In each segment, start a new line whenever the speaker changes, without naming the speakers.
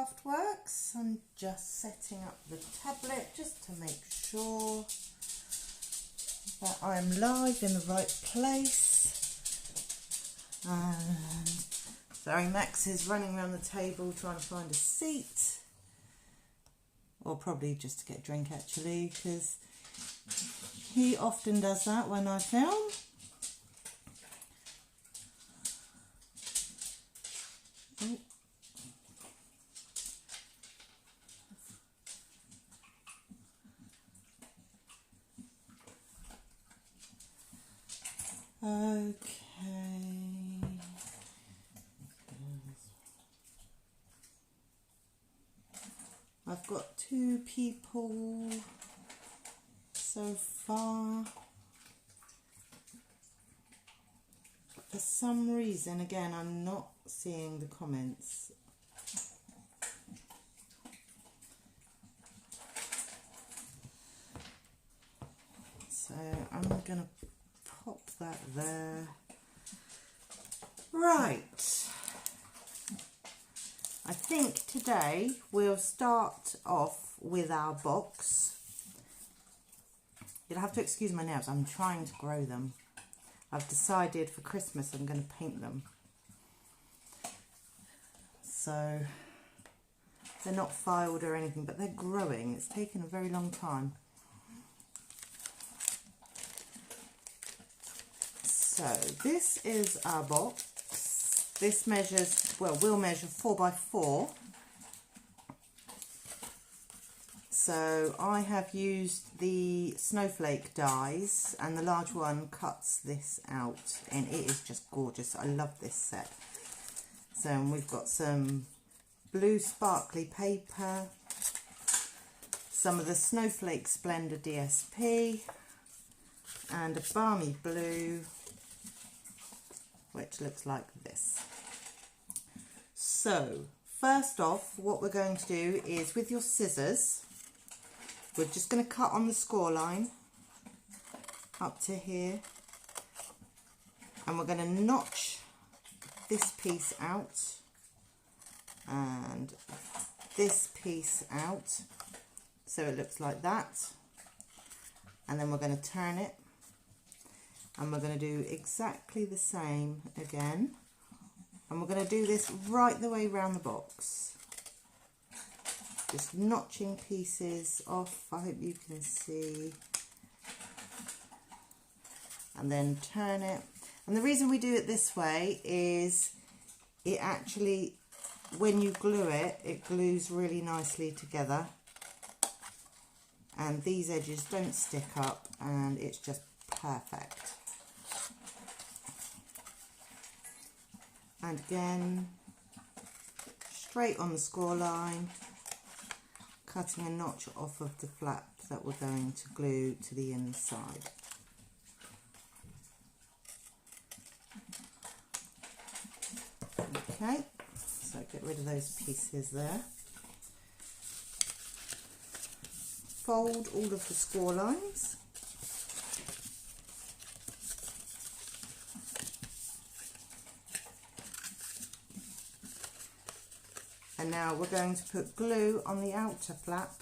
Craftworks. I'm just setting up the tablet just to make sure that I'm live in the right place. And sorry, Max is running around the table trying to find a seat, or probably just to get a drink actually, because he often does that when I film. Oh. Okay. I've got 2 people so far. For some reason, again, I'm not seeing the comments. So I'm going to pop that there. Right. I think today we'll start off with our box. You'll have to excuse my nails, I'm trying to grow them. I've decided for Christmas I'm going to paint them. So they're not filed or anything, but they're growing. It's taken a very long time. So this is our box. This measures, well, will measure 4 by 4. So I have used the snowflake dies, and the large one cuts this out, and it is just gorgeous. I love this set. So we've got some blue sparkly paper, some of the Snowflake Splendor DSP, and a balmy blue, which looks like this. So first off, what we're going to do is, with your scissors, we're just going to cut on the score line up to here, and we're going to notch this piece out and this piece out so it looks like that, and then we're going to turn it, and we're going to do exactly the same again, and we're going to do this right the way around the box. Just notching pieces off, I hope you can see, and then turn it. And the reason we do it this way is it actually, when you glue it, it glues really nicely together, and these edges don't stick up, and it's just perfect. And again, straight on the score line, cutting a notch off of the flap that we're going to glue to the inside. Okay, so get rid of those pieces there. Fold all of the score lines. And now we're going to put glue on the outer flap.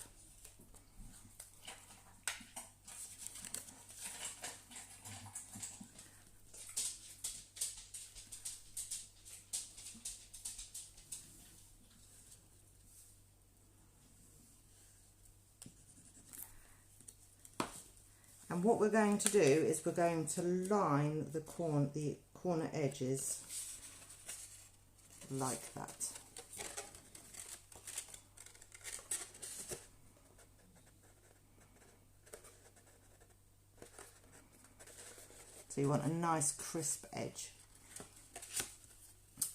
And what we're going to do is we're going to line the corner edges like that. So you want a nice crisp edge.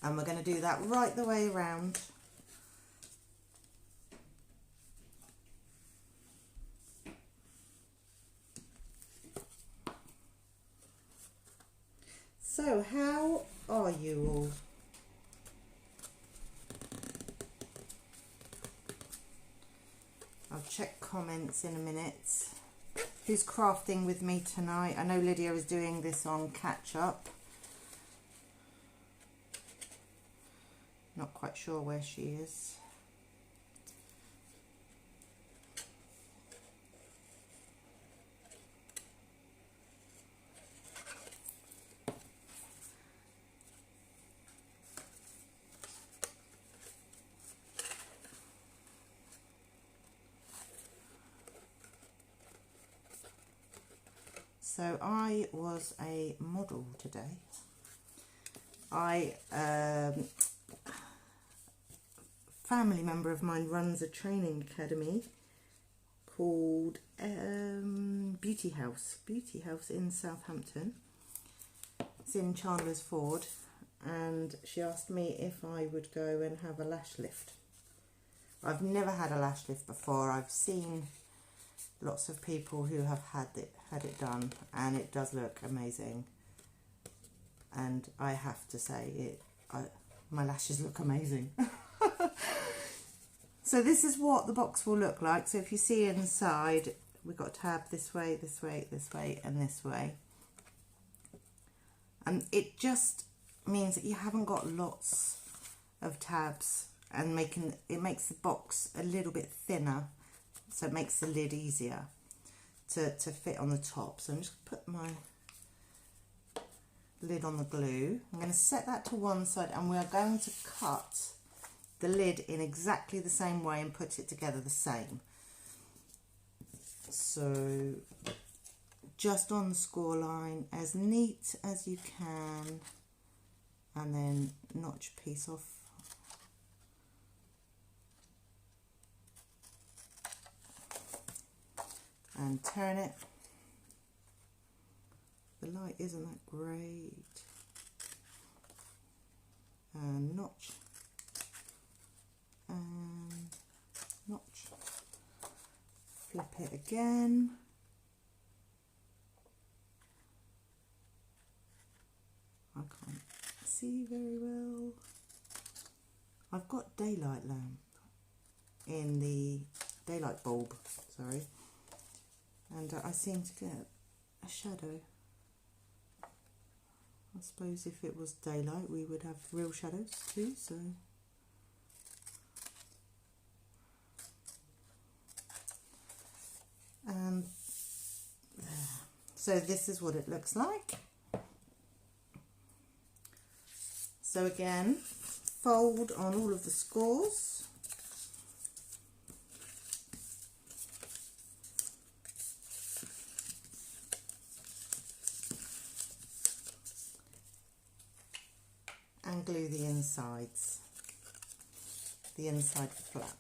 And we're going to do that right the way around. So how are you all? I'll check comments in a minute. Who's crafting with me tonight? I know Lydia is doing this on catch up. Not quite sure where she is. So I was a model today. Family member of mine runs a training academy called Beauty House in Southampton. It's in Chandler's Ford, and she asked me if I would go and have a lash lift. I've never had a lash lift before. I've seen lots of people who have had it done, and it does look amazing. And I have to say, my lashes look amazing. So this is what the box will look like. So if you see inside, we've got a tab this way, this way, this way, and this way. And it just means that you haven't got lots of tabs, and it makes the box a little bit thinner, so it makes the lid easier to fit on the top. So I'm just going to put my lid on the glue. I'm going to set that to one side, and we are going to cut the lid in exactly the same way and put it together the same. So just on the score line, as neat as you can, and then notch a piece off. And turn it. The light isn't that great. And notch. And notch. Flip it again. I can't see very well. I've got daylight lamp in the daylight bulb, sorry, and I seem to get a shadow. I suppose if it was daylight we would have real shadows too, so so this is what it looks like. So again, fold on all of the scores. And glue the insides, the inside flap.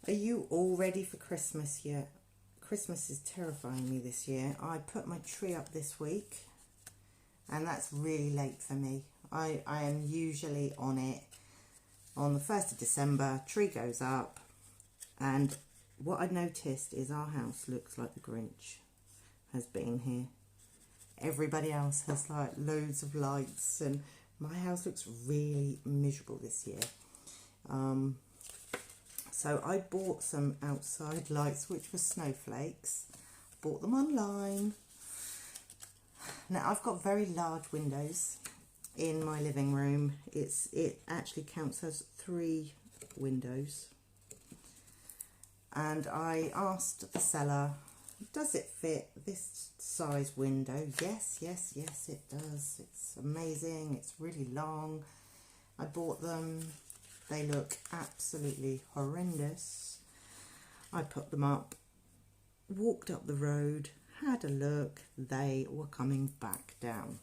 Are you all ready for Christmas yet? Christmas is terrifying me this year. I put my tree up this week, and that's really late for me. I am usually on it on the 1st of December. Tree goes up, and what I noticed is our house looks like the Grinch has been here. Everybody else has like loads of lights, and my house looks really miserable this year. So I bought some outside lights, which were snowflakes. Bought them online. Now I've got very large windows in my living room. It actually counts as 3 windows. And I asked the seller, does it fit this size window? Yes, yes, yes, it does. It's amazing. It's really long. I bought them. They look absolutely horrendous. I put them up, walked up the road, had a look. They were coming back down.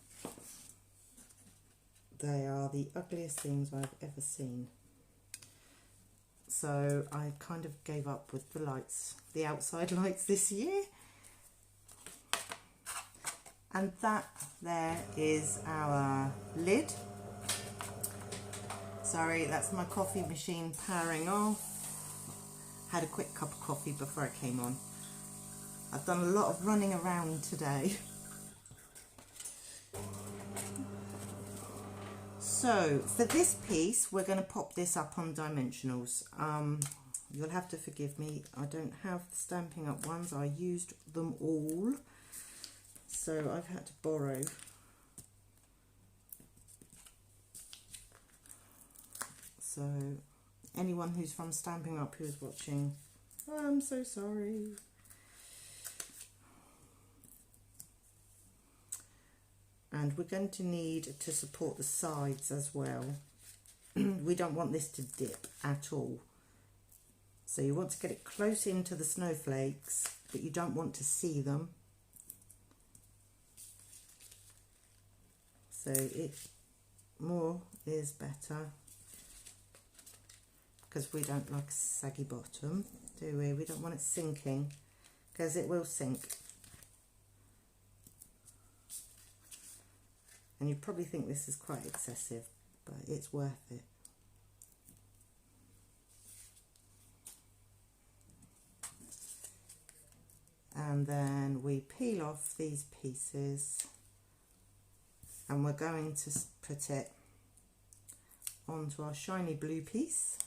They are the ugliest things I've ever seen. So I kind of gave up with the lights, the outside lights this year. And that there is our lid. Sorry, that's my coffee machine powering off. Had a quick cup of coffee before I came on. I've done a lot of running around today. So for this piece, we're going to pop this up on dimensionals. You'll have to forgive me. I don't have the Stampin' Up ones. I used them all. So I've had to borrow. So anyone who's from Stampin' Up who's watching, I'm so sorry. and we're going to need to support the sides as well. We don't want this to dip at all. So you want to get it close into the snowflakes, but you don't want to see them. So more is better, because we don't like a saggy bottom, do we? We don't want it sinking, because it will sink. And you probably think this is quite excessive, but it's worth it. And then we peel off these pieces, and we're going to put it onto our shiny blue piece.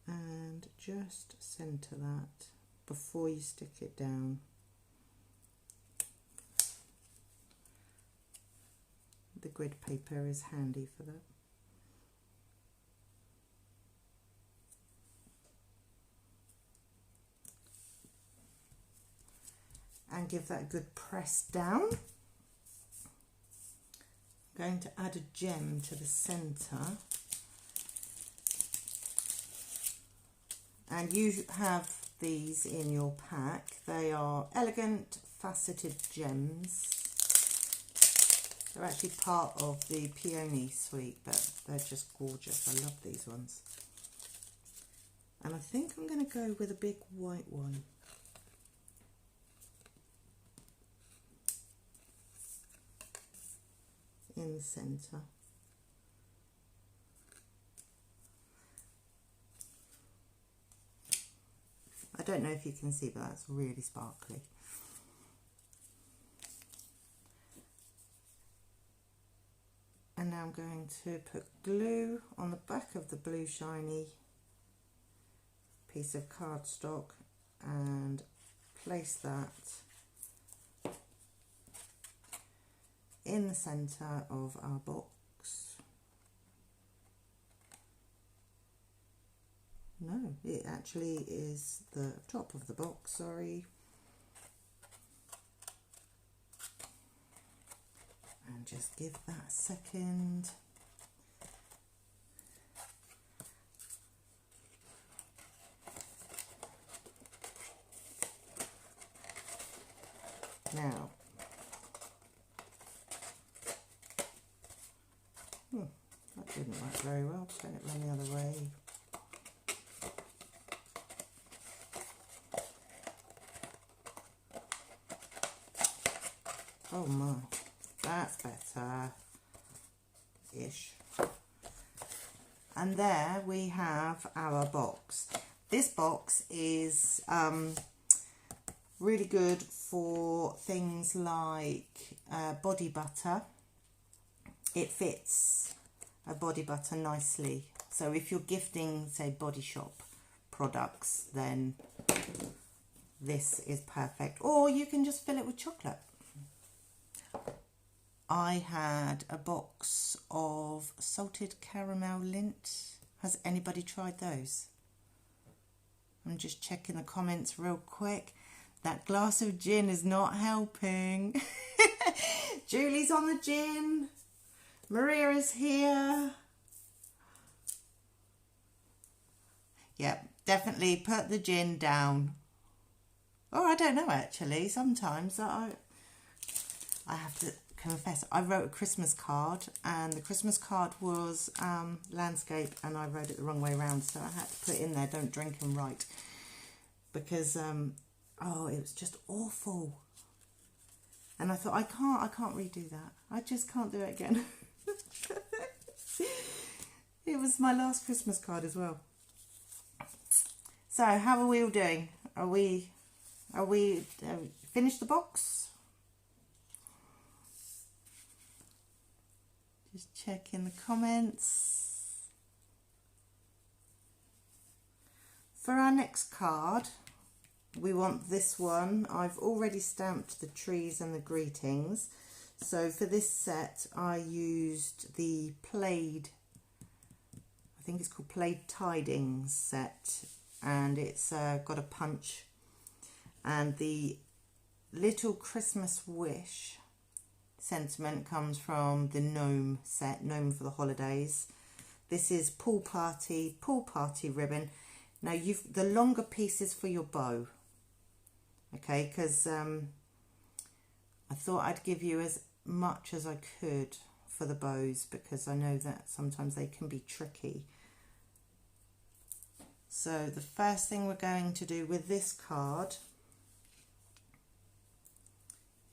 And just centre that before you stick it down. The grid paper is handy for that. And give that a good press down. I'm going to add a gem to the centre. And you have these in your pack. They are elegant faceted gems. They're actually part of the Peony suite, but they're just gorgeous. I love these ones. And I think I'm going to go with a big white one. In the centre. I don't know if you can see, but that's really sparkly. And now I'm going to put glue on the back of the blue shiny piece of cardstock and place that in the centre of our box. No, it actually is the top of the box, sorry. And just give that a second. Now, that didn't work very well. Turn it around the other way. Oh my, that's better-ish. And there we have our box. This box is really good for things like body butter. It fits a body butter nicely. So if you're gifting, say, Body Shop products, then this is perfect. Or you can just fill it with chocolate. I had a box of salted caramel lint. Has anybody tried those? I'm just checking the comments real quick. That glass of gin is not helping. Julie's on the gin. Maria is here. Yep, definitely put the gin down. Or I don't know actually. Sometimes I have to confess, I wrote a Christmas card, and the Christmas card was landscape, and I wrote it the wrong way around, so I had to put in there, don't drink and write, because oh, it was just awful. And I thought, I can't redo that. I just can't do it again. It was my last Christmas card as well. So how are we all doing? Are we finished the box? Just check in the comments. For our next card, we want this one. I've already stamped the trees and the greetings. So for this set, I used the Plaid, I think it's called Plaid Tidings set, and it's got a punch. And the Little Christmas Wish sentiment comes from the Gnome set, Gnome for the Holidays. This is Pool Party ribbon. Now the longer pieces for your bow, okay, because I thought I'd give you as much as I could for the bows, because I know that sometimes they can be tricky. So the first thing we're going to do with this card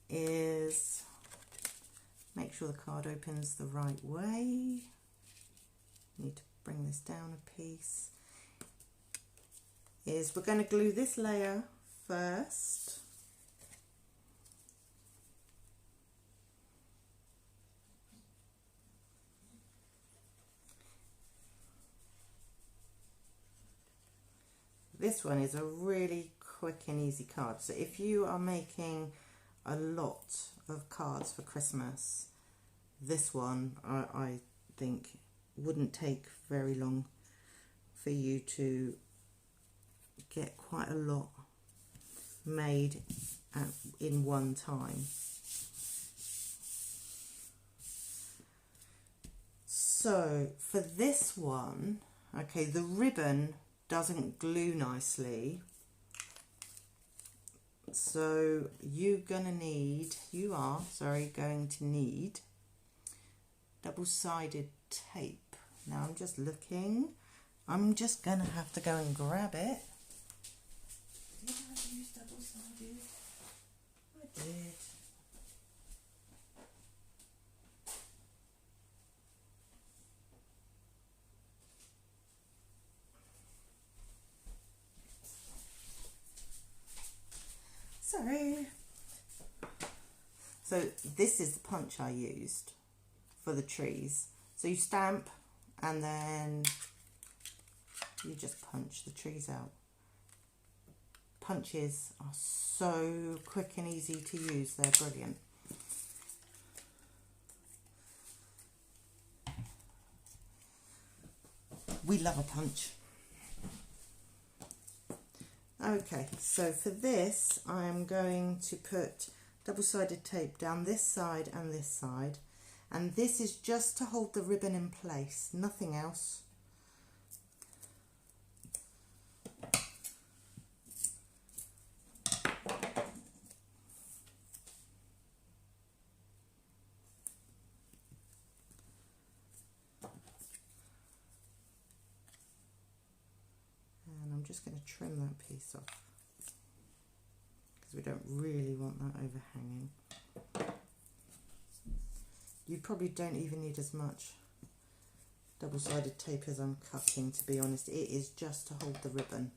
is make sure the card opens the right way. Need to bring this down a piece. Is we're going to glue this layer first. This one is a really quick and easy card. So if you are making a lot of cards for Christmas, this one I think wouldn't take very long for you to get quite a lot made in one time. So for this one, okay, the ribbon doesn't glue nicely, so you are going to need double-sided tape. Now I'm just looking, I'm just gonna have to go and grab it. Did I use double-sided? I did. Sorry. So this is the punch I used for the trees. So you stamp and then you just punch the trees out. Punches are so quick and easy to use, they're brilliant. We love a punch. Okay, so for this I'm going to put double-sided tape down this side, and this is just to hold the ribbon in place, nothing else. I'm just going to trim that piece off because we don't really want that overhanging. You probably don't even need as much double-sided tape as I'm cutting, to be honest. It is just to hold the ribbon.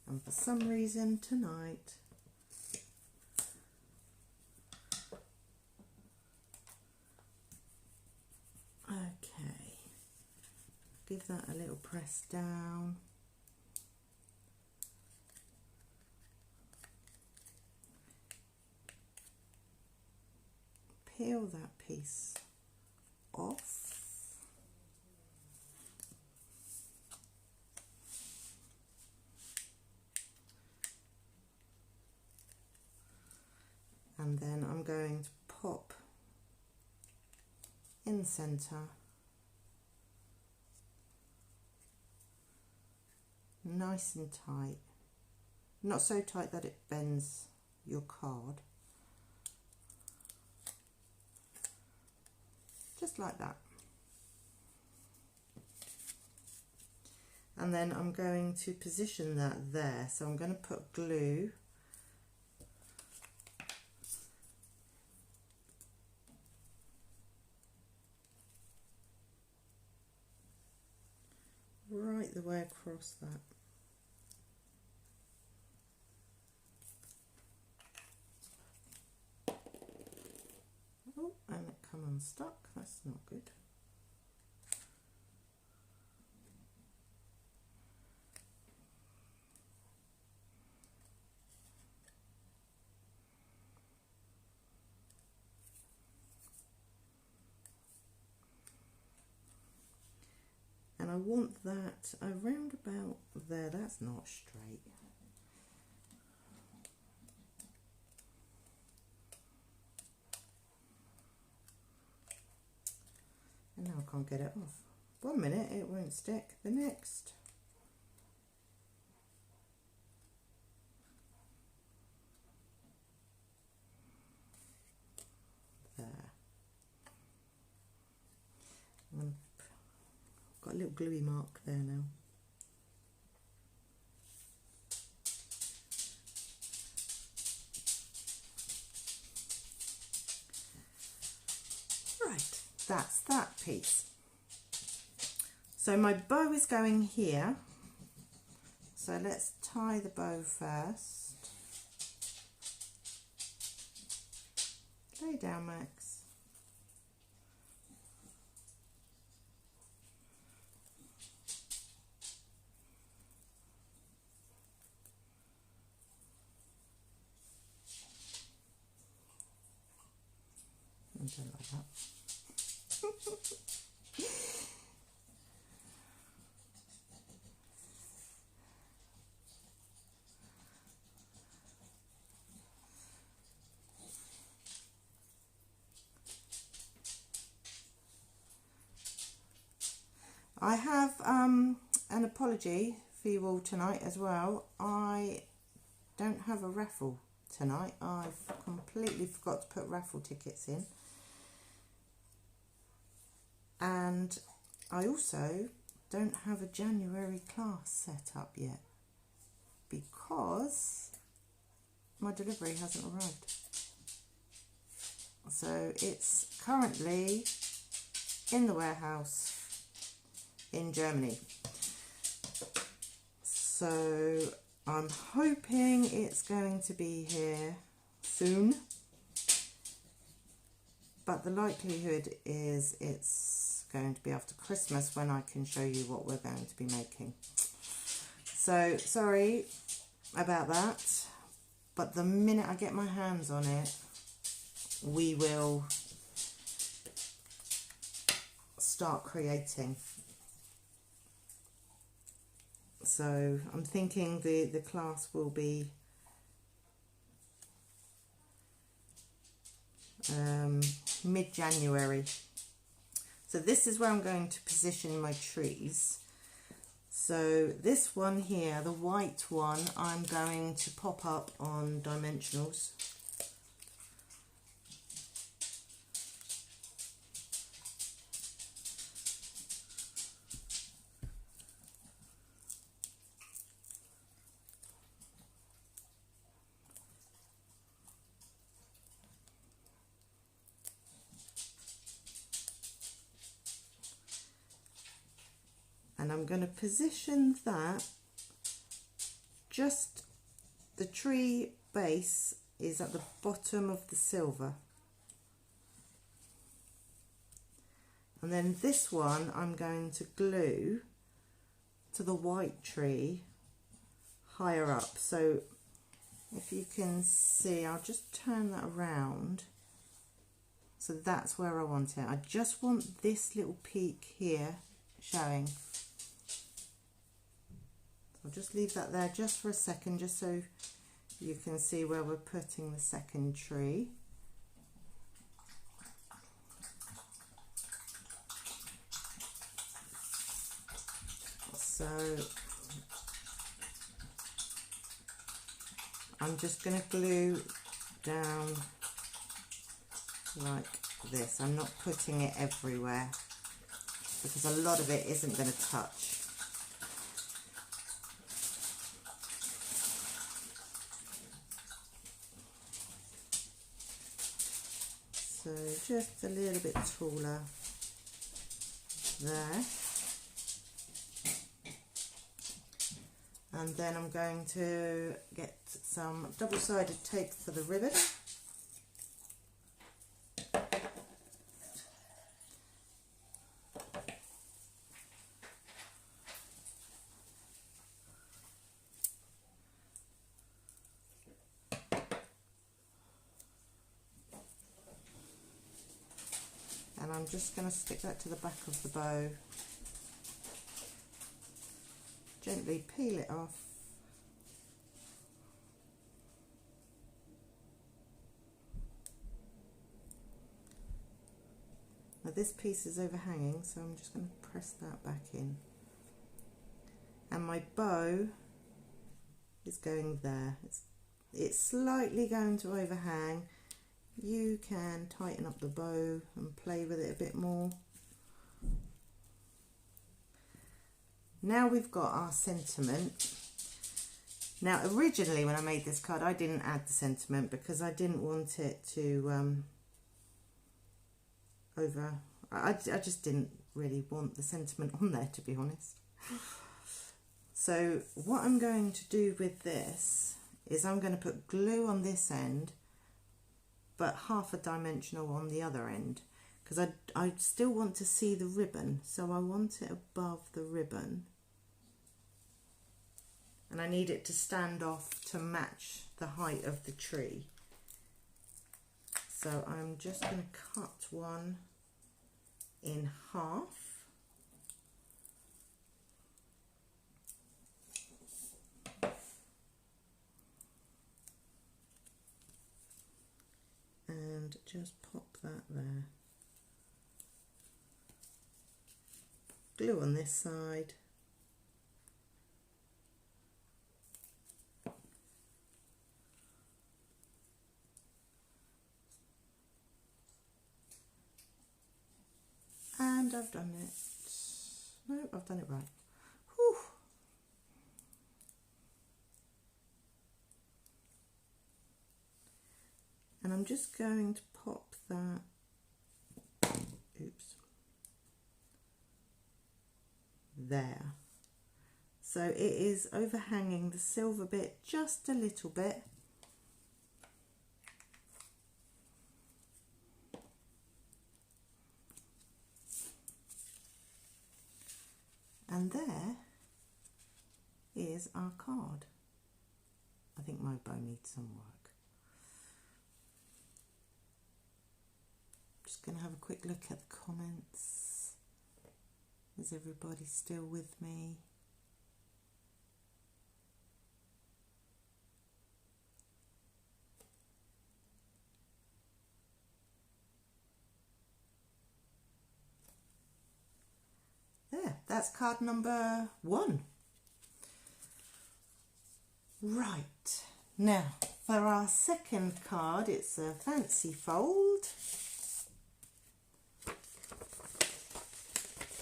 And for some reason tonight, okay, give that a little press down. Peel that piece off. And then I'm going to pop in the centre, nice and tight, not so tight that it bends your card, just like that. And then I'm going to position that there, so I'm going to put glue right the way across that. Oh, and it come unstuck, that's not good. I want that around about there. That's not straight. And now I can't get it off. 1 minute, it won't stick. The next. There. Got a little gluey mark there now. Right, that's that piece. So my bow is going here. So let's tie the bow first. Lay down, Max. I don't like that. I have an apology for you all tonight as well. I don't have a raffle tonight. I've completely forgot to put raffle tickets in. And I also don't have a January class set up yet because my delivery hasn't arrived. So it's currently in the warehouse in Germany. So I'm hoping it's going to be here soon, but the likelihood is it's going to be after Christmas when I can show you what we're going to be making. So sorry about that, but the minute I get my hands on it, we will start creating. So I'm thinking the class will be mid-January. So this is where I'm going to position my trees. So this one here, the white one, I'm going to pop up on dimensionals. And I'm going to position that, just the tree base is at the bottom of the silver. And then this one I'm going to glue to the white tree higher up. So if you can see, I'll just turn that around. So that's where I want it. I just want this little peak here showing. I'll just leave that there just for a second, just so you can see where we're putting the second tree. So I'm just going to glue down like this. I'm not putting it everywhere because a lot of it isn't going to touch. So just a little bit taller there. And then I'm going to get some double-sided tape for the ribbon. And I'm just going to stick that to the back of the bow gently peel it off. Now this piece is overhanging, so I'm just going to press that back in. And my bow is going there. It's slightly going to overhang. You can tighten up the bow and play with it a bit more. Now we've got our sentiment. Now originally when I made this card I didn't add the sentiment because I didn't want it to I just didn't really want the sentiment on there, to be honest. So what I'm going to do with this is I'm going to put glue on this end but half a dimensional on the other end, because I still want to see the ribbon, so I want it above the ribbon and I need it to stand off to match the height of the tree. So I'm just going to cut one in half. And just pop that there. Glue on this side. And I've done it. No, I've done it right. Whew. And I'm just going to pop that, oops, there. So it is overhanging the silver bit just a little bit. And there is our card. I think my bow needs some work. Just going to have a quick look at the comments. Is everybody still with me? There, that's card number 1. Right, now for our second card, it's a fancy fold.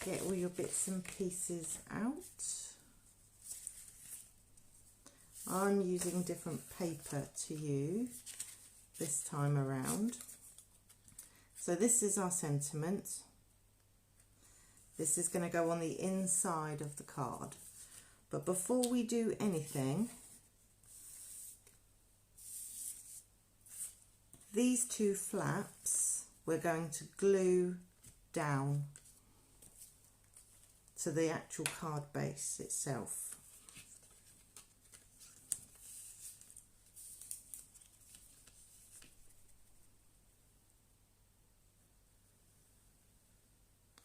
Get all your bits and pieces out. I'm using different paper to you this time around. So this is our sentiment. This is going to go on the inside of the card. But before we do anything, these 2 flaps we're going to glue down to the actual card base itself.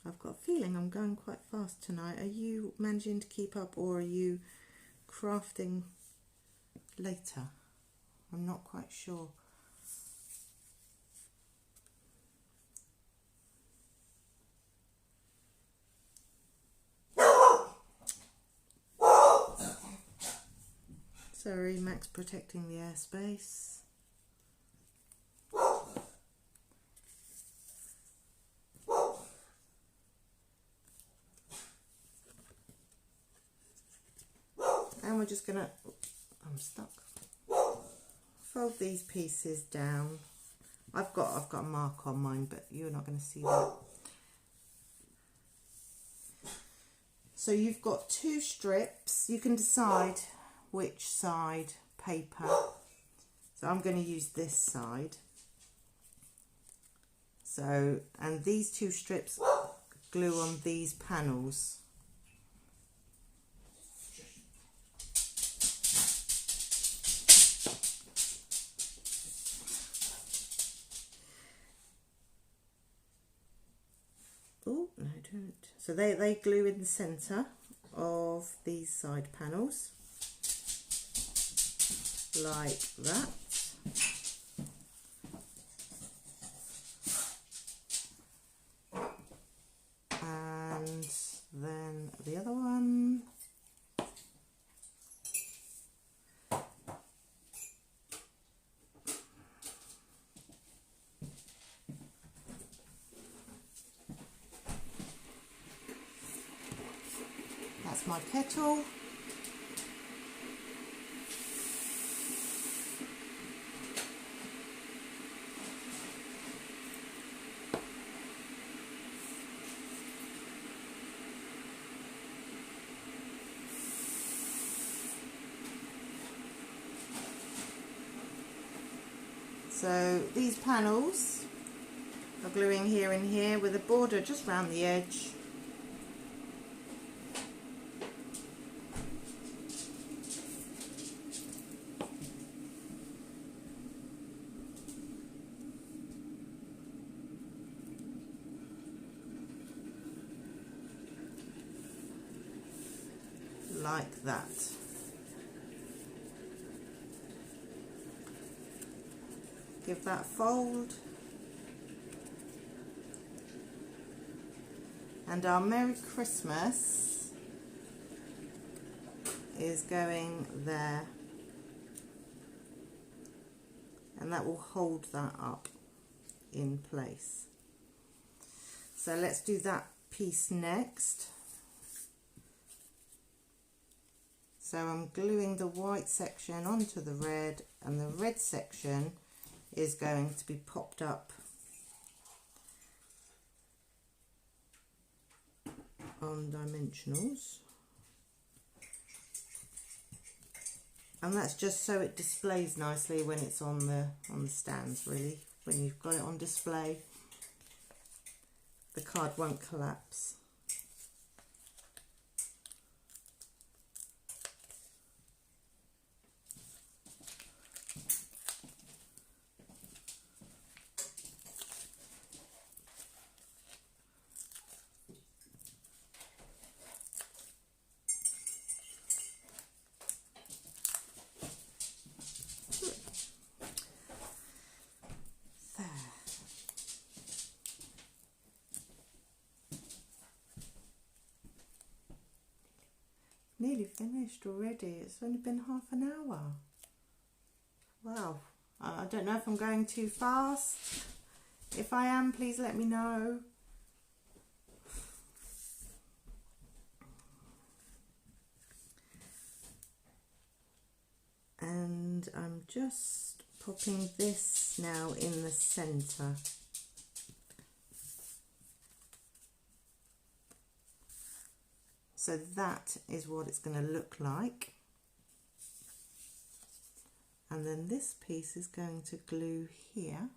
I've got a feeling I'm going quite fast tonight. Are you managing to keep up, or are you crafting later? I'm not quite sure. Sorry, Max protecting the airspace. And we're just gonna, I'm stuck. Fold these pieces down. I've got a mark on mine, but you're not going to see that. So you've got 2 strips. You can decide which side paper. So I'm going to use this side. So, and these 2 strips glue on these panels. Oh, no, don't. So they glue in the centre of these side panels like that. And then the other one. That's my kettle. So these panels are gluing here and here with a border just round the edge. Like that. Give that fold. And our Merry Christmas is going there. And that will hold that up in place. So let's do that piece next. So I'm gluing the white section onto the red, and the red section is going to be popped up on dimensionals. And that's just so it displays nicely when it's on the stands, really. When you've got it on display, the card won't collapse. Nearly finished already. It's only been half an hour. Wow. I don't know if I'm going too fast. If I am, please let me know. And I'm just popping this now in the centre. So that is what it's going to look like. And then this piece is going to glue here.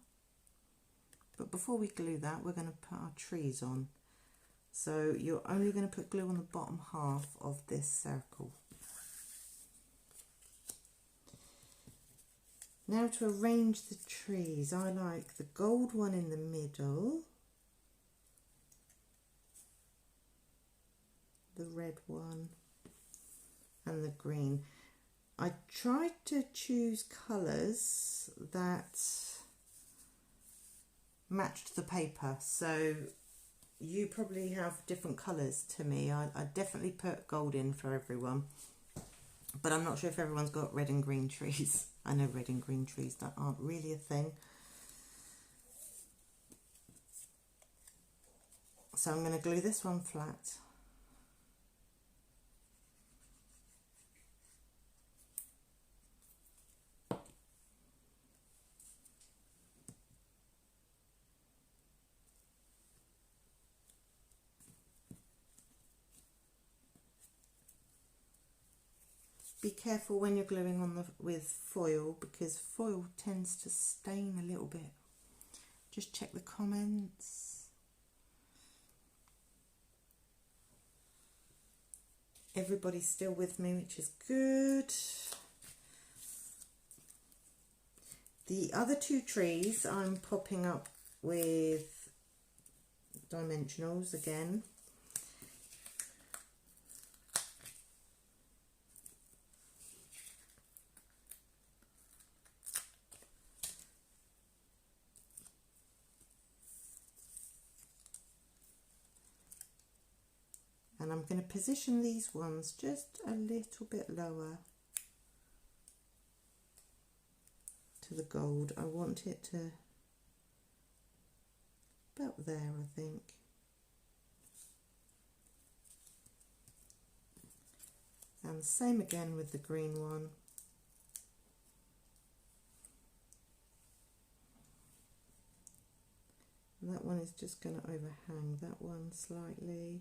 But before we glue that, we're going to put our trees on. So you're only going to put glue on the bottom half of this circle. Now to arrange the trees, I like the gold one in the middle, the red one, and the green. I tried to choose colours that matched the paper, so you probably have different colours to me. I definitely put gold in for everyone, but I'm not sure if everyone's got red and green trees. I know red and green trees that aren't really a thing. So I'm going to glue this one flat. Be careful when you're gluing on with foil, because foil tends to stain a little bit. Just check the comments. Everybody's still with me, which is good. The other two trees I'm popping up with dimensionals again. I'm going to position these ones just a little bit lower to the gold. I want it to about there, I think. And the same again with the green one. And that one is just going to overhang that one slightly.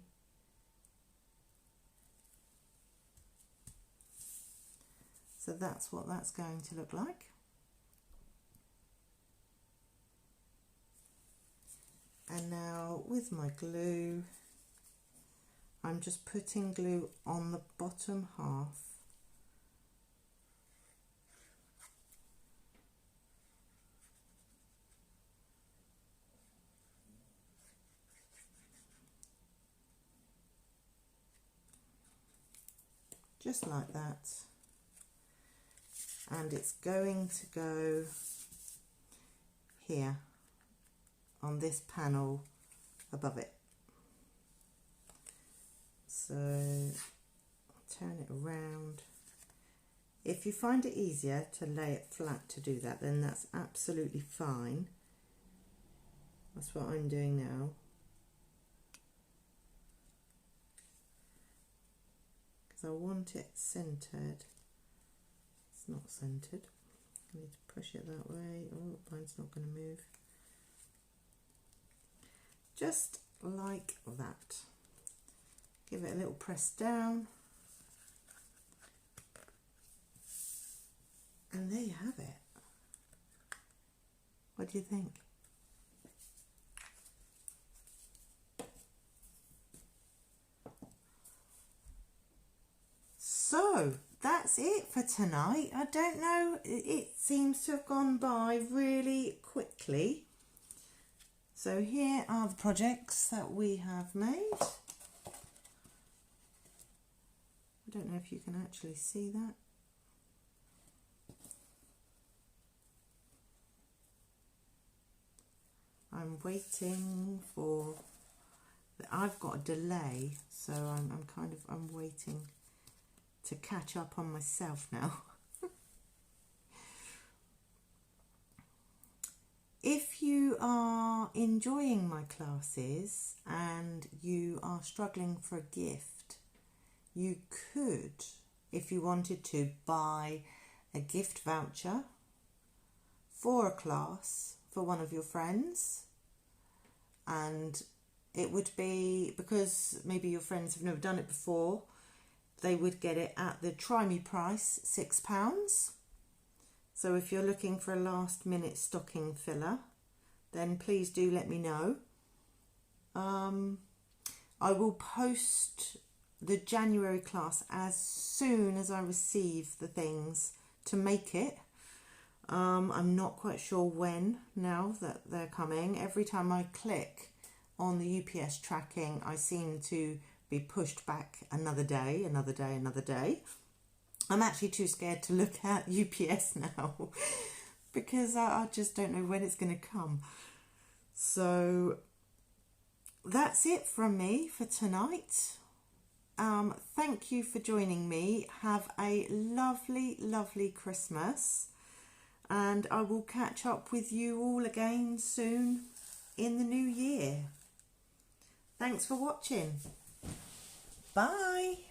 So that's what that's going to look like. And now with my glue, I'm just putting glue on the bottom half. Just like that. And it's going to go here on this panel above it. So turn it around. If you find it easier to lay it flat to do that, then that's absolutely fine. That's what I'm doing now. Because I want it centered. It's not centered. I need to push it that way. Oh, mine's not going to move. Just like that. Give it a little press down. And there you have it. What do you think? So that's it for tonight. I don't know, it seems to have gone by really quickly. So here are the projects that we have made. I don't know if you can actually see that. I'm waiting for, I've got a delay, so I'm waiting to catch up on myself now. If you are enjoying my classes and you are struggling for a gift, you could, if you wanted to, buy a gift voucher for a class for one of your friends. And it would be, because maybe your friends have never done it before, they would get it at the Try Me price, £6. So if you're looking for a last minute stocking filler, then please do let me know. I will post the January class as soon as I receive the things to make it. I'm not quite sure when now that they're coming. Every time I click on the UPS tracking, I seem to be pushed back another day, another day, another day. I'm actually too scared to look at UPS now because I just don't know when it's going to come. So that's it from me for tonight. Thank you for joining me. Have a lovely, lovely Christmas. And I will catch up with you all again soon in the new year. Thanks for watching. Bye.